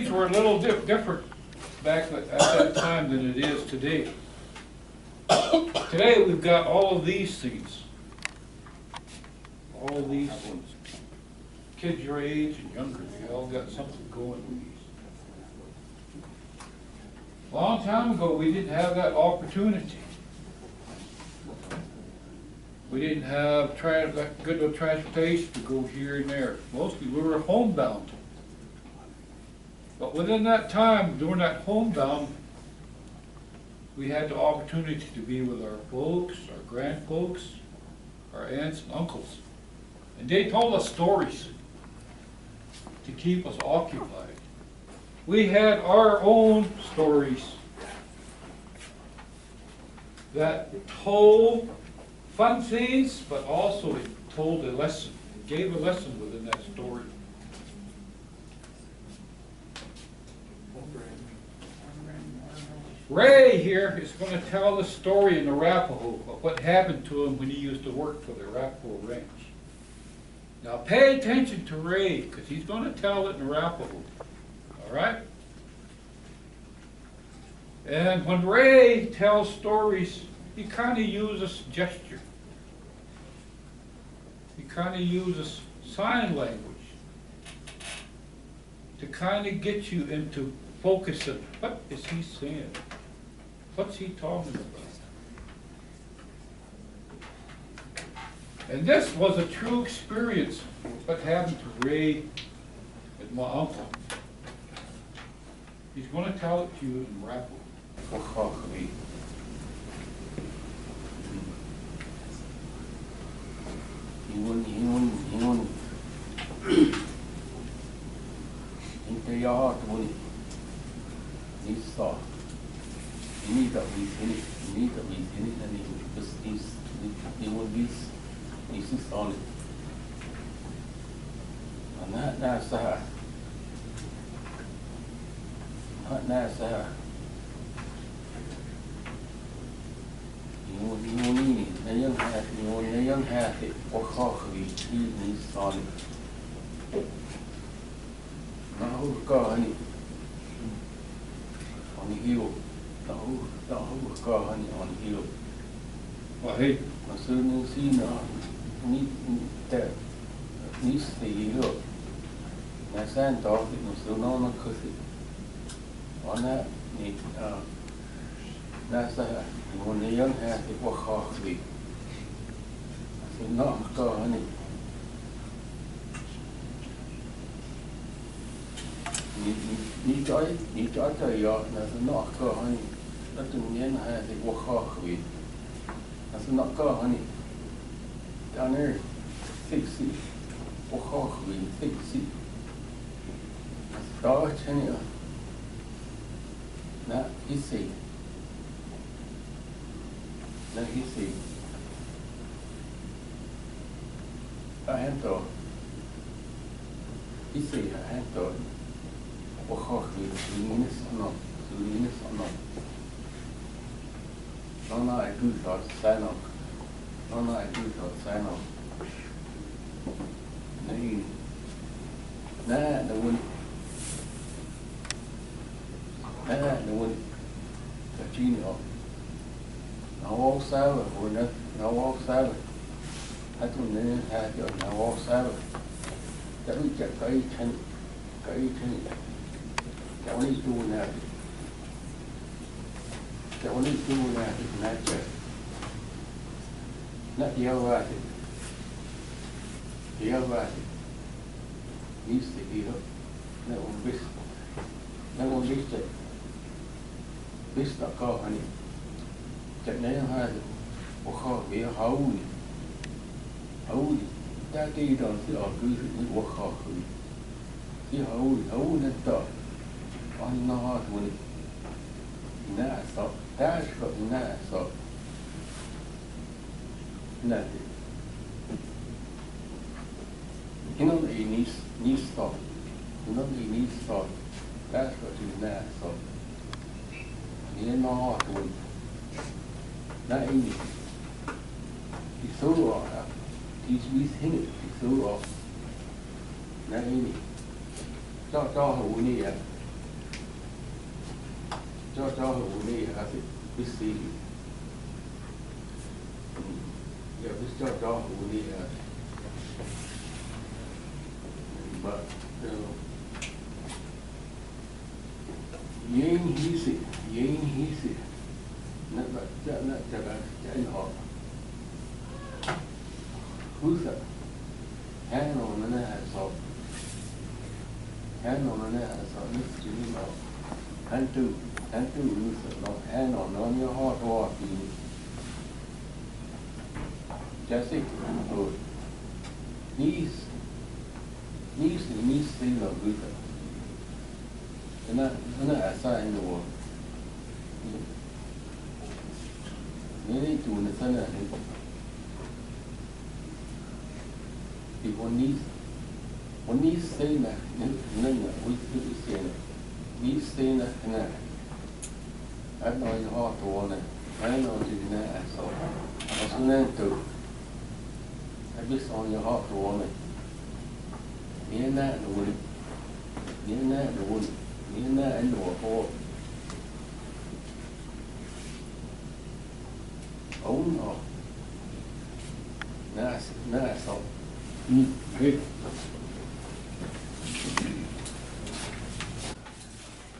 things were a little different back at that time than it is today. Today we've got all of these things. All of these ones. Kids your age and younger, they all got something going with these. A long time ago, we didn't have that opportunity. We didn't have good enough transportation to go here and there. Mostly we were homebound. But within that time, during that homebound, we had the opportunity to be with our folks, our grandfolks, our aunts and uncles. And they told us stories to keep us occupied. We had our own stories that told fun things, but also it told a lesson. It gave a lesson within that story. Ray here is going to tell the story in Arapaho of what happened to him when he used to work for the Arapaho Ranch. Now pay attention to Ray, because he's going to tell it in Arapaho. All right? And when Ray tells stories, he kind of uses gesture. He kind of uses sign language to kind of get you into focusing. What is he saying? What's he talking about? And this was a true experience, what happened to Ray and my uncle. He's going to tell it to you in Arapaho. Well, hey. That's not go, honey. Down there, 6 feet. Walk 6 feet. That's China. Not easy. Not easy. I handle. Easy, I handle. Walk 3 minutes or not. 2 minutes or not. No, I do short sign off. No, I do short sign off. The one. The one. The genius. No all salad, or no all salad. I don't know how to no all salad. That we get cái chân. That one is doing that. The only thing that is not the other the other needs to be up. No one biết it. Biết là có anh. Chắc này hai bộ kho bị hậu ta đi rồi thì ở cứ những bộ kho thì hậu nên tờ anh nó thôi. So that's what not so nothing. You know he needs stop. You know he needs stop. That's what he's not so. He didn't know how to not easy. He's so off. He's with it. He's so off. Not easy. Cho hữu này cho hữu đi à thì biết gì giờ biết cho hữu đi à but yên hi sĩ nó vậy nó chạy họ hứa sợ hang nó là sợ hang nó là sợ nó chỉ mà hang tư hứa sợ nó hang nó như họ to thì just it rồi these things are good nó là sai rồi nếu chủ nó sai là thì one needs say là nên là we say là we say là cái này anh nói họ to này anh nói gì này sao sao nên từ anh biết sao như họ to này nghĩa là đúng nghĩa là anh nói họ ông nó sao Hey.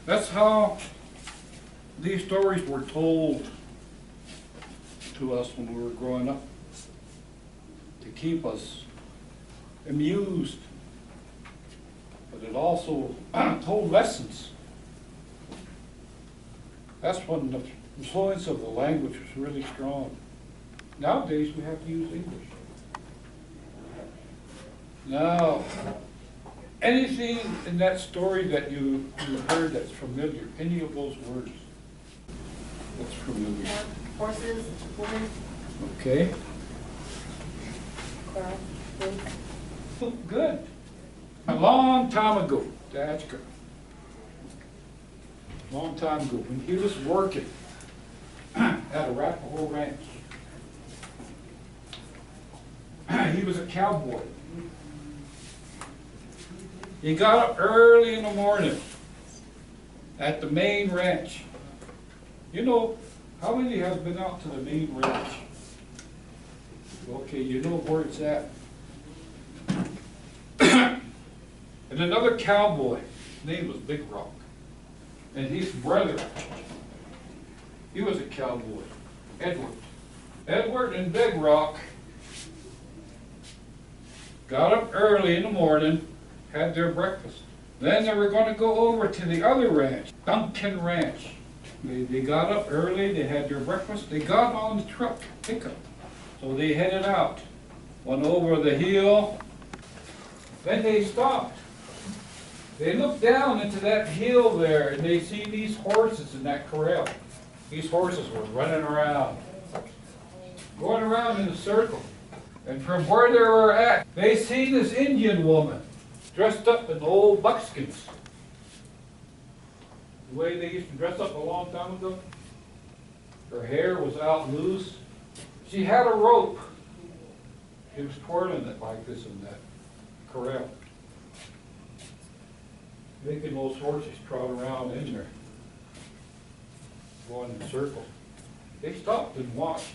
That's how these stories were told to us when we were growing up, to keep us amused, but it also told lessons. That's when the influence of the language was really strong. Nowadays we have to use English. Now, anything in that story that you heard that's familiar, any of those words that's familiar? Horses, women, Okay, Corral, women. good. A long time ago, that's good. Long time ago, when he was working at Arapahoe Ranch, he was a cowboy. He got up early in the morning at the main ranch. You know, how many have been out to the main ranch? Okay, you know where it's at. And another cowboy, his name was Big Rock. And his brother, he was a cowboy, Edward. Edward and Big Rock got up early in the morning, had their breakfast. Then they were going to go over to the other ranch, Duncan Ranch. They got up early, they had their breakfast, they got on the truck, pickup. So they headed out, went over the hill, then they stopped. They looked down into that hill there and they see these horses in that corral. These horses were running around, going around in a circle. And from where they were at, they seen this Indian woman dressed up in old buckskins. The way they used to dress up a long time ago. Her hair was out loose. She had a rope. She was twirling it like this in that corral, making those horses trot around in there, going in circles. They stopped and watched.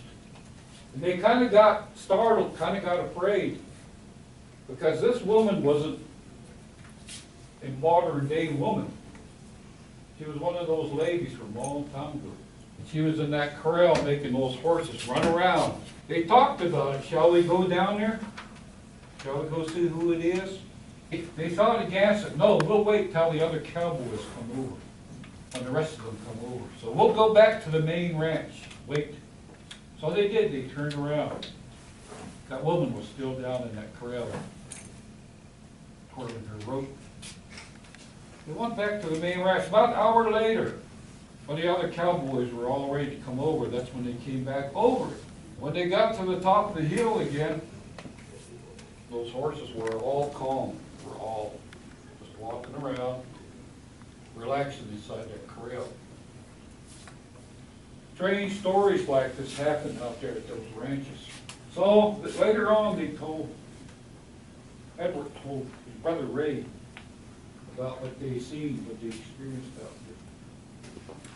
And they kind of got startled, kind of got afraid, because this woman wasn't a modern day woman. She was one of those ladies from a long time ago. She was in that corral making those horses run around. They talked about it. Shall we go down there? Shall we go see who it is? They thought again, said, no, we'll wait till the other cowboys come over, and the rest of them come over. So we'll go back to the main ranch, wait. So they did, they turned around. That woman was still down in that corral, twirling her rope. They went back to the main ranch. About an hour later, when the other cowboys were all ready to come over, that's when they came back over. When they got to the top of the hill again, those horses were all calm. Were all just walking around, relaxing inside that corral. Strange stories like this happened out there at those ranches. So later on, Edward told his brother Ray about what they seen, what they experienced out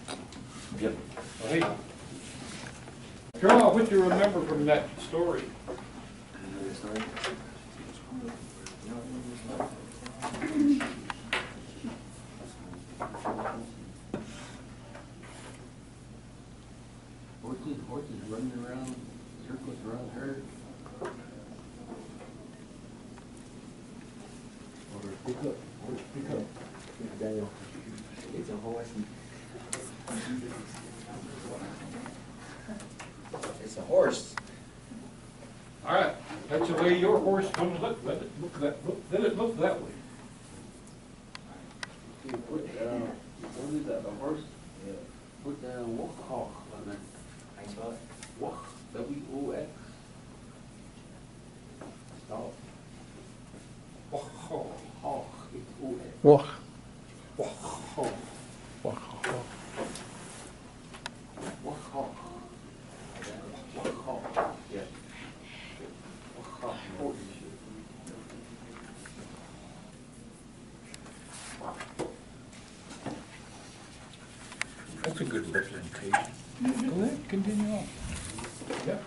there. Yep. Hey, Carol, what do you remember from that story? Horses running around, circles around her. Pick up. Daniel, it's a horse. It's a horse. All right, that's the way your horse is gonna look. Let it look that way. What is that, the horse? Yeah. Put down walk hawk on that. How you spell it? Walk, W-O-X. Stop. Oh, Hawk, H-O-X. Wach. Walk hawk. Wach. Walk hawk. Walk hawk, yeah. Walk hawk, horse. that's a good representation. Go ahead, continue on. Yep.